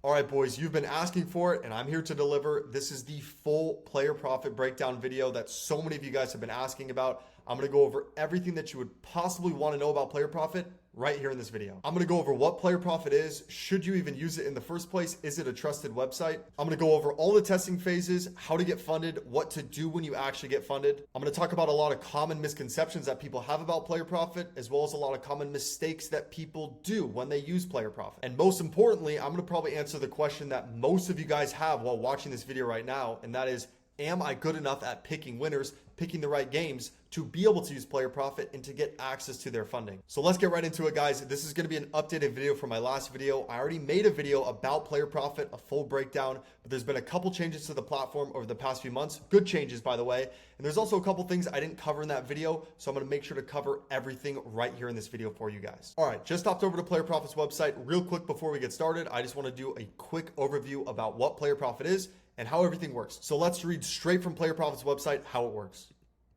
All right, boys, you've been asking for it and I'm here to deliver. This is the full player profit breakdown video that so many of you guys have been asking about. I'm going to go over everything that you would possibly want to know about player profit right here in this video. I'm going to go over what player profit is. Should you even use it in the first place? Is it a trusted website? I'm going to go over all the testing phases, how to get funded, what to do when you actually get funded. I'm going to talk about a lot of common misconceptions that people have about player profit, as well as a lot of common mistakes that people do when they use player profit. And most importantly, I'm going to probably answer the question that most of you guys have while watching this video right now, and that is, am I good enough at picking winners, picking the right games to be able to use player profit and to get access to their funding? So let's get right into it, guys. This is going to be an updated video from my last video. I already made a video about player profit, a full breakdown, but there's been a couple changes to the platform over the past few months. Good changes, by the way. And there's also a couple things I didn't cover in that video. So I'm going to make sure to cover everything right here in this video for you guys. All right, just hopped over to Player Profit's website real quick before we get started. I just want to do a quick overview about what player profit is and how everything works. So let's read straight from Player Profit's website how it works.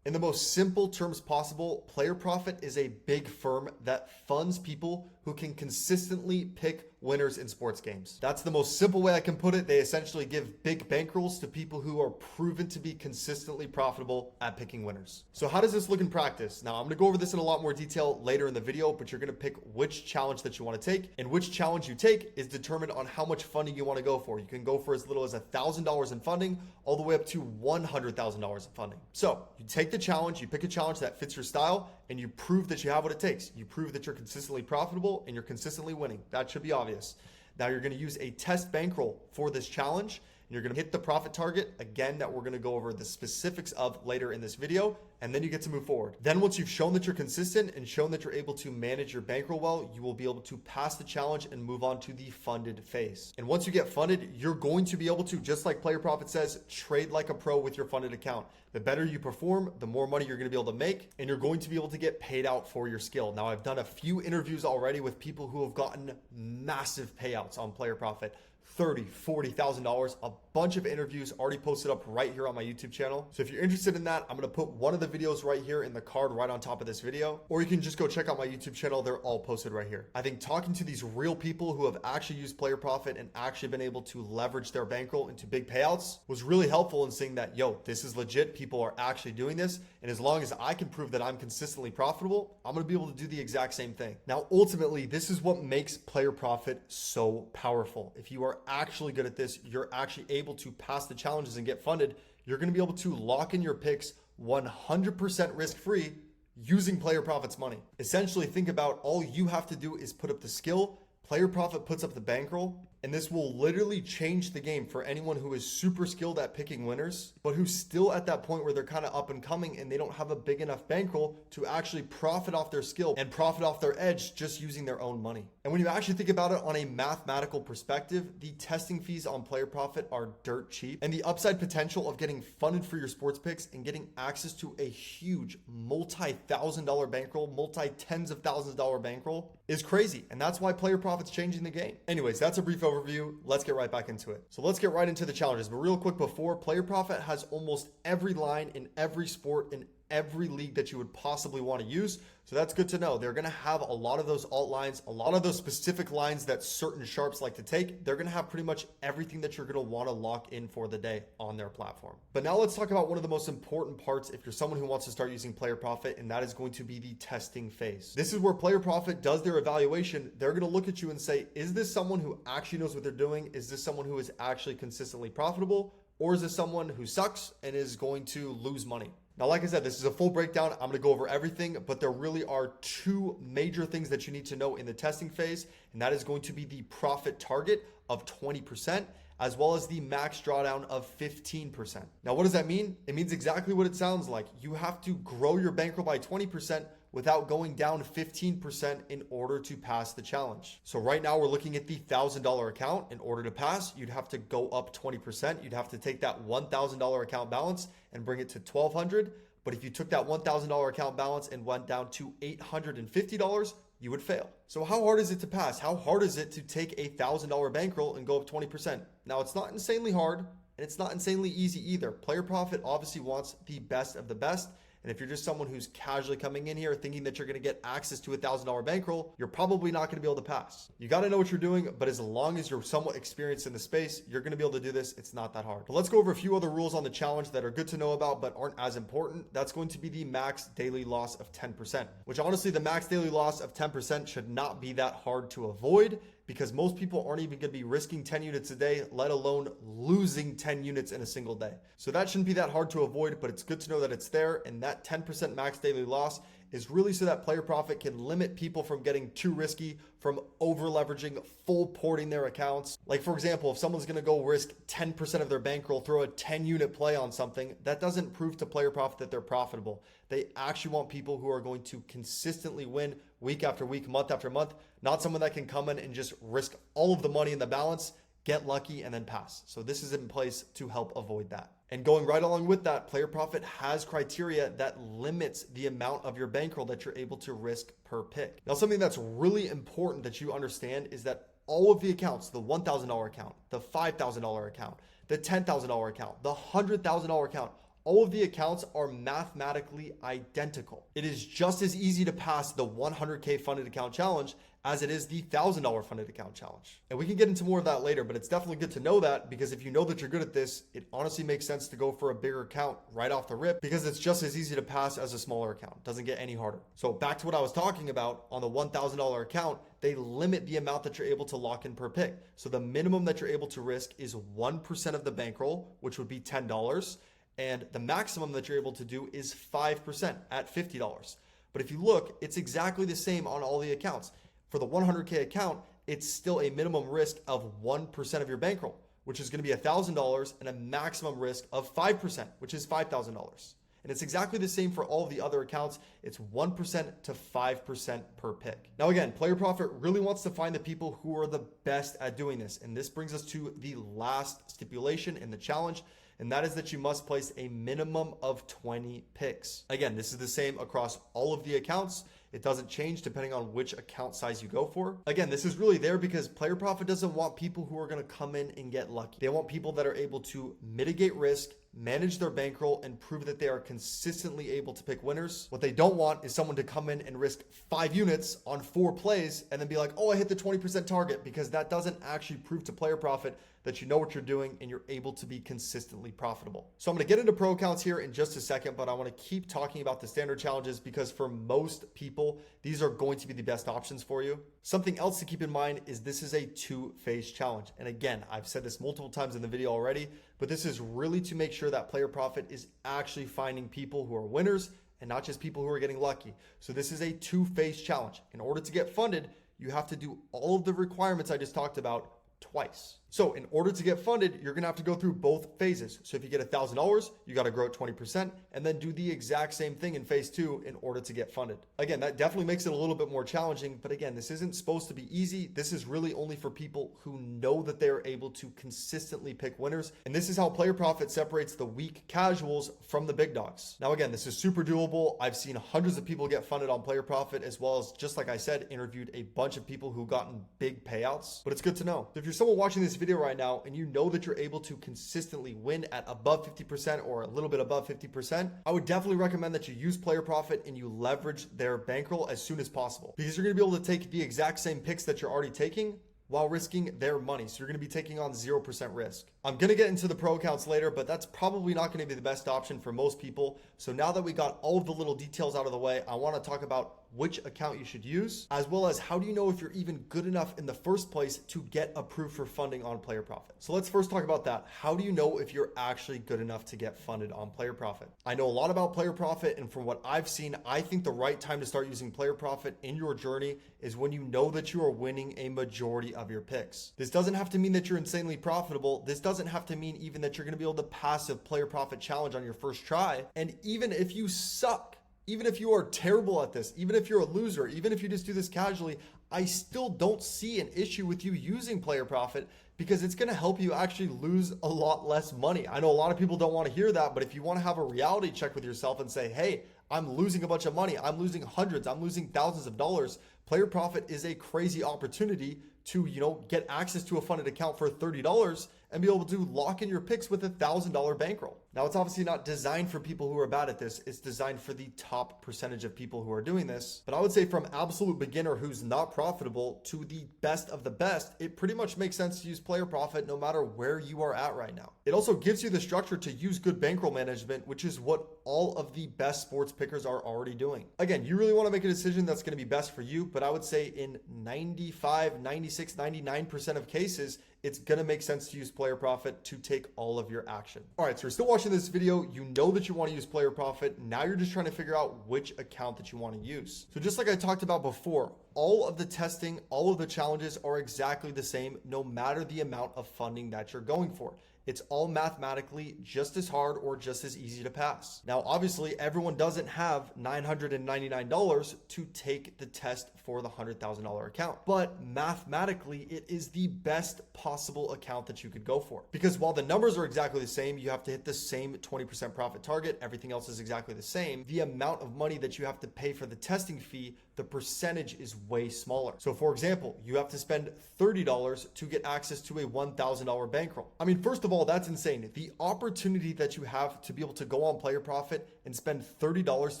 In the most simple terms possible, Player Profit is a big firm that funds people who can consistently pick winners in sports games. That's the most simple way I can put it. They essentially give big bankrolls to people who are proven to be consistently profitable at picking winners. So how does this look in practice? Now, I'm going to go over this in a lot more detail later in the video, but you're going to pick which challenge that you want to take, and which challenge you take is determined on how much funding you want to go for. You can go for as little as $1,000 in funding all the way up to $100,000 in funding. So you take the challenge, you pick a challenge that fits your style, and you prove that you have what it takes. You prove that you're consistently profitable and you're consistently winning. That should be obvious. Now you're going to use a test bankroll for this challenge, and you're going to hit the profit target again that we're going to go over the specifics of later in this video, and then you get to move forward. Then once you've shown that you're consistent and shown that you're able to manage your bankroll well, you will be able to pass the challenge and move on to the funded phase. And once you get funded, you're going to be able to, just like Player Profit says, trade like a pro with your funded account. The better you perform, the more money you're going to be able to make, and you're going to be able to get paid out for your skill. Now, I've done a few interviews already with people who have gotten massive payouts on Player Profit. $30,000, $40,000, a bunch of interviews already posted up right here on my YouTube channel. So if you're interested in that, I'm going to put one of the videos right here in the card right on top of this video, or you can just go check out my YouTube channel. They're all posted right here. I think talking to these real people who have actually used Player Profit and actually been able to leverage their bankroll into big payouts was really helpful in seeing that, yo, this is legit. People are actually doing this. And as long as I can prove that I'm consistently profitable, I'm going to be able to do the exact same thing. Now, ultimately, this is what makes Player Profit so powerful. If you are actually good at this, you're actually able to pass the challenges and get funded. You're going to be able to lock in your picks 100% risk-free using Player Profit's money. Essentially, think about all you have to do is put up the skill. Player Profit puts up the bankroll, and this will literally change the game for anyone who is super skilled at picking winners, but who's still at that point where they're kind of up and coming and they don't have a big enough bankroll to actually profit off their skill and profit off their edge just using their own money. And when you actually think about it on a mathematical perspective, the testing fees on Player Profit are dirt cheap, and the upside potential of getting funded for your sports picks and getting access to a huge multi-$1,000 bankroll, multi-tens of thousands of dollar bankroll is crazy. And that's why Player Profit's changing the game. Anyways, that's a brief overview. Let's get right back into it. So let's get right into the challenges. But real quick before, Player Profit has almost every line in every sport in every league that you would possibly want to use. So that's good to know. They're going to have a lot of those alt lines, a lot of those specific lines that certain sharps like to take. They're going to have pretty much everything that you're going to want to lock in for the day on their platform. But now let's talk about one of the most important parts if you're someone who wants to start using Player Profit, and that is going to be the testing phase. This is where Player Profit does their evaluation. They're going to look at you and say, is this someone who actually knows what they're doing? Is this someone who is actually consistently profitable? Or is this someone who sucks and is going to lose money? Now, like I said, this is a full breakdown. I'm going to go over everything, but there really are two major things that you need to know in the testing phase, and that is going to be the profit target of 20%, as well as the max drawdown of 15%. Now, what does that mean? It means exactly what it sounds like. You have to grow your bankroll by 20% without going down 15% in order to pass the challenge. So right now we're looking at the $1,000 account. In order to pass, you'd have to go up 20%. You'd have to take that $1,000 account balance and bring it to $1,200. But if you took that $1,000 account balance and went down to $850, you would fail. So how hard is it to pass? How hard is it to take a $1,000 bankroll and go up 20%? Now, it's not insanely hard, and it's not insanely easy either. Player Profit obviously wants the best of the best, And if you're just someone who's casually coming in here thinking that you're going to get access to $1,000 bankroll, you're probably not going to be able to pass. You got to know what you're doing, but as long as you're somewhat experienced in the space, you're going to be able to do this. It's not that hard. But let's go over a few other rules on the challenge that are good to know about, but aren't as important. That's going to be the max daily loss of 10%, which honestly, the max daily loss of 10% should not be that hard to avoid, because most people aren't even going to be risking 10 units a day, let alone losing 10 units in a single day. So that shouldn't be that hard to avoid, but it's good to know that it's there. And that 10% max daily loss is really so that player profit can limit people from getting too risky, from over leveraging, full porting their accounts. Like for example, if someone's going to go risk 10% of their bankroll, throw a 10 unit play on something, that doesn't prove to player profit that they're profitable. They actually want people who are going to consistently win week after week, month after month, not someone that can come in and just risk all of the money in the balance, get lucky, and then pass. So this is in place to help avoid that. And going right along with that, player profit has criteria that limits the amount of your bankroll that you're able to risk per pick. Now, something that's really important that you understand is that all of the accounts, the $1,000 account, the $5,000 account, the $10,000 account, the $100,000 account, all of the accounts are mathematically identical. It is just as easy to pass the 100K funded account challenge as it is the $1,000 funded account challenge. And we can get into more of that later, but it's definitely good to know that, because if you know that you're good at this, it honestly makes sense to go for a bigger account right off the rip, because it's just as easy to pass as a smaller account. It doesn't get any harder. So back to what I was talking about, on the $1,000 account, they limit the amount that you're able to lock in per pick. So the minimum that you're able to risk is 1% of the bankroll, which would be $10. And the maximum that you're able to do is 5% at $50. But if you look, it's exactly the same on all the accounts. For the 100K account, it's still a minimum risk of 1% of your bankroll, which is going to be $1,000, and a maximum risk of 5%, which is $5,000. And it's exactly the same for all of the other accounts. It's 1% to 5% per pick. Now again, player profit really wants to find the people who are the best at doing this. And this brings us to the last stipulation in the challenge, and that is that you must place a minimum of 20 picks. Again, this is the same across all of the accounts. It doesn't change depending on which account size you go for. Again, this is really there because player profit doesn't want people who are going to come in and get lucky. They want people that are able to mitigate risk, manage their bankroll, and prove that they are consistently able to pick winners. What they don't want is someone to come in and risk 5 units on 4 plays and then be like, oh, I hit the 20% target, because that doesn't actually prove to player profit that you know what you're doing and you're able to be consistently profitable. So I'm going to get into pro accounts here in just a second, but I want to keep talking about the standard challenges because for most people, these are going to be the best options for you. Something else to keep in mind is this is a 2-phase challenge. And again, I've said this multiple times in the video already, but this is really to make sure that player profit is actually finding people who are winners and not just people who are getting lucky. So this is a 2-phase challenge. In order to get funded, you have to do all of the requirements I just talked about twice. So in order to get funded, you're going to have to go through both phases. So if you get $1,000, you got to grow at 20% and then do the exact same thing in phase 2 in order to get funded. Again, that definitely makes it a little bit more challenging, but again, this isn't supposed to be easy. This is really only for people who know that they're able to consistently pick winners. And this is how player profit separates the weak casuals from the big dogs. Now, again, this is super doable. I've seen hundreds of people get funded on player profit, as well as, just like I said, interviewed a bunch of people who've gotten big payouts, but it's good to know. If you're someone watching this video right now and you know that you're able to consistently win at above 50% or a little bit above 50%, I would definitely recommend that you use player profit and you leverage their bankroll as soon as possible, because you're going to be able to take the exact same picks that you're already taking while risking their money. So you're going to be taking on 0% risk. I'm going to get into the pro accounts later, but that's probably not going to be the best option for most people. So now that we got all of the little details out of the way, I want to talk about which account you should use, as well as how do you know if you're even good enough in the first place to get approved for funding on player profit. So let's first talk about that. How do you know if you're actually good enough to get funded on player profit? I know a lot about player profit, and from what I've seen, I think the right time to start using player profit in your journey is when you know that you are winning a majority of your picks. This doesn't have to mean that you're insanely profitable. This doesn't have to mean even that you're going to be able to pass a player profit challenge on your first try. And even if you suck, even if you are terrible at this, even if you're a loser, even if you just do this casually, I still don't see an issue with you using player profit, because it's going to help you actually lose a lot less money. I know a lot of people don't want to hear that, but if you want to have a reality check with yourself and say, hey, I'm losing a bunch of money, I'm losing hundreds, I'm losing thousands of dollars, player profit is a crazy opportunity to, get access to a funded account for $30 and be able to lock in your picks with $1,000 bankroll. Now, it's obviously not designed for people who are bad at this. It's designed for the top percentage of people who are doing this. But I would say from absolute beginner who's not profitable to the best of the best, it pretty much makes sense to use player profit no matter where you are at right now. It also gives you the structure to use good bankroll management, which is what all of the best sports pickers are already doing. Again, you really want to make a decision that's going to be best for you, but I would say in 95, 96, 99% of cases, it's going to make sense to use player profit to take all of your action. All right, so you're still watching this video. You know that you want to use player profit. Now you're just trying to figure out which account that you want to use. So just like I talked about before, all of the testing, all of the challenges are exactly the same, no matter the amount of funding that you're going for. It's all mathematically just as hard or just as easy to pass. Now, obviously, everyone doesn't have $999 to take the test for the $100,000 account, but mathematically, it is the best possible account that you could go for. Because while the numbers are exactly the same, you have to hit the same 20% profit target, everything else is exactly the same, the amount of money that you have to pay for the testing fee, the percentage is way smaller. So for example, you have to spend $30 to get access to a $1,000 bankroll. I mean, first of all, that's insane. The opportunity that you have to be able to go on player profit and spend $30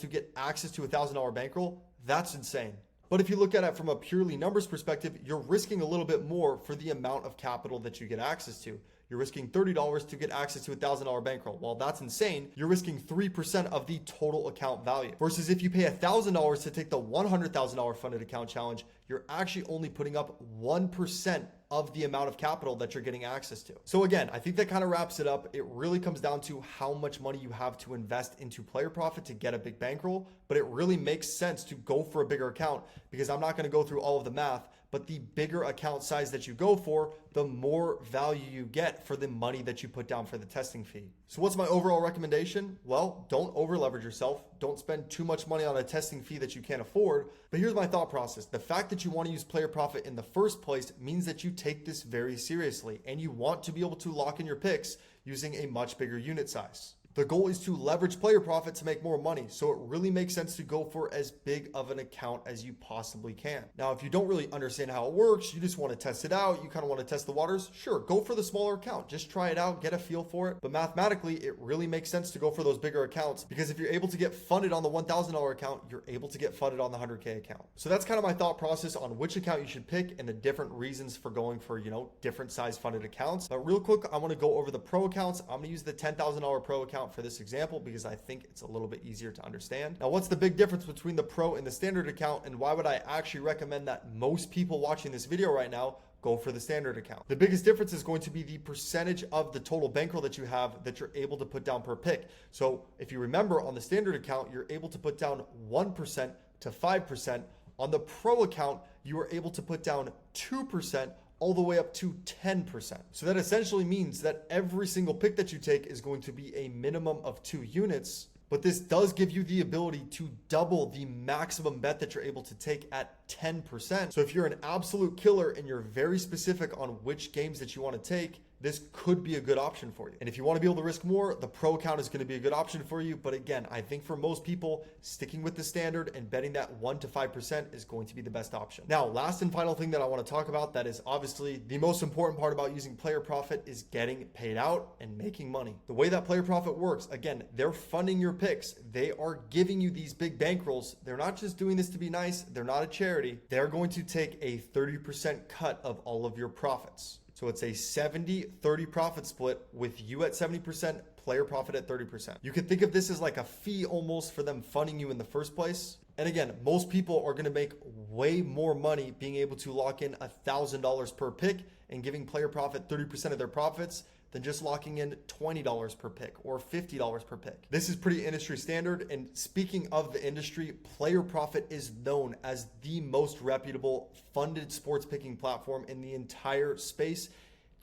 to get access to a $1,000 bankroll, that's insane. But if you look at it from a purely numbers perspective, you're risking a little bit more for the amount of capital that you get access to. You're risking $30 to get access to a $1,000 bankroll. While that's insane, you're risking 3% of the total account value. Versus if you pay $1,000 to take the $100,000 funded account challenge, you're actually only putting up 1% of the amount of capital that you're getting access to. So again, I think that kind of wraps it up. It really comes down to how much money you have to invest into player profit to get a big bankroll, but it really makes sense to go for a bigger account because I'm not going to go through all of the math, but the bigger account size that you go for, the more value you get for the money that you put down for the testing fee. So what's my overall recommendation? Well, don't over leverage yourself. Don't spend too much money on a testing fee that you can't afford. But here's my thought process. The fact that you want to use player profit in the first place means that you take this very seriously and you want to be able to lock in your picks using a much bigger unit size. The goal is to leverage player profit to make more money, so it really makes sense to go for as big of an account as you possibly can. Now, if you don't really understand how it works, you just want to test it out, you kind of want to test the waters, sure, go for the smaller account. Just try it out, get a feel for it. But mathematically, it really makes sense to go for those bigger accounts because if you're able to get funded on the $1,000 account, you're able to get funded on the $100K account. So that's kind of my thought process on which account you should pick and the different reasons for going for, different size funded accounts. But real quick, I want to go over the pro accounts. I'm going to use the $10,000 pro account for this example because I think it's a little bit easier to understand. Now, what's the big difference between the pro and the standard account, and why would I actually recommend that most people watching this video right now go for the standard account? The biggest difference is going to be the percentage of the total bankroll that you have that you're able to put down per pick. So if you remember, on the standard account, you're able to put down 1% to 5%. On the pro account, you are able to put down 2% all the way up to 10%. So that essentially means that every single pick that you take is going to be a minimum of 2 units, but this does give you the ability to double the maximum bet that you're able to take at 10%. So if you're an absolute killer and you're very specific on which games that you want to take, this could be a good option for you. And if you want to be able to risk more, the pro account is going to be a good option for you. But again, I think for most people, sticking with the standard and betting that 1 to 5% is going to be the best option. Now, last and final thing that I want to talk about that is obviously the most important part about using player profit is getting paid out and making money. The way that player profit works, again, they're funding your picks. They are giving you these big bankrolls. They're not just doing this to be nice. They're not a charity. They're going to take a 30% cut of all of your profits. So it's a 70-30 profit split with you at 70%, player profit at 30%. You could think of this as like a fee almost for them funding you in the first place. And again, most people are going to make way more money being able to lock in $1,000 per pick and giving player profit 30% of their profits than just locking in $20 per pick or $50 per pick. This is pretty industry standard. And speaking of the industry, player profit is known as the most reputable funded sports picking platform in the entire space.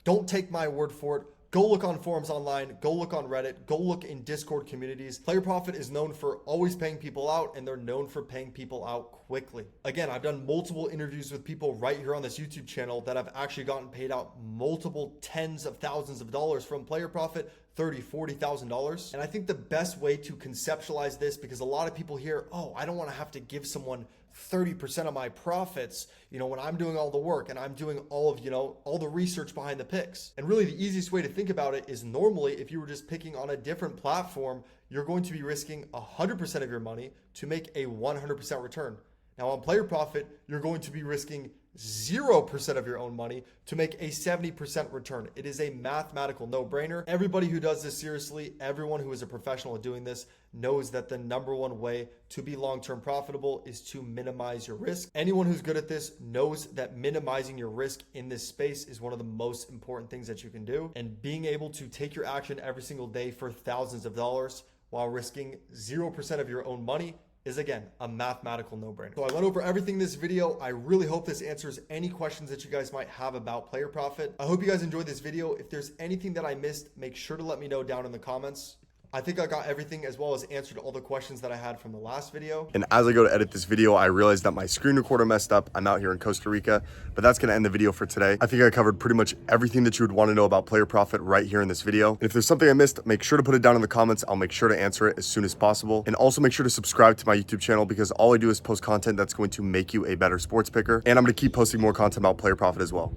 Don't take my word for it. Go look on forums online, go look on Reddit, go look in Discord communities. Player Profit is known for always paying people out, and they're known for paying people out quickly. Again, I've done multiple interviews with people right here on this YouTube channel that have actually gotten paid out multiple tens of thousands of dollars from Player Profit, $30,000, $40,000. And I think the best way to conceptualize this, because a lot of people hear, oh, I don't want to have to give someone 30% of my profits, when I'm doing all the work and I'm doing all of, all the research behind the picks. And really the easiest way to think about it is normally if you were just picking on a different platform, you're going to be risking 100% of your money to make a 100% return. Now on Player Profit, you're going to be risking 0% of your own money to make a 70% return. It is a mathematical no-brainer. Everybody who does this seriously, everyone who is a professional at doing this, knows that the number one way to be long-term profitable is to minimize your risk. Anyone who's good at this knows that minimizing your risk in this space is one of the most important things that you can do. And being able to take your action every single day for thousands of dollars while risking 0% of your own money is, again, a mathematical no-brainer. So I went over everything in this video. I really hope this answers any questions that you guys might have about Player Profit. I hope you guys enjoyed this video. If there's anything that I missed, make sure to let me know down in the comments. I think I got everything as well as answered all the questions that I had from the last video. And as I go to edit this video, I realized that my screen recorder messed up. I'm out here in Costa Rica, but that's gonna end the video for today. I think I covered pretty much everything that you would want to know about Player Profit right here in this video. And if there's something I missed, make sure to put it down in the comments. I'll make sure to answer it as soon as possible. And also make sure to subscribe to my YouTube channel because all I do is post content that's going to make you a better sports picker. And I'm gonna keep posting more content about Player Profit as well.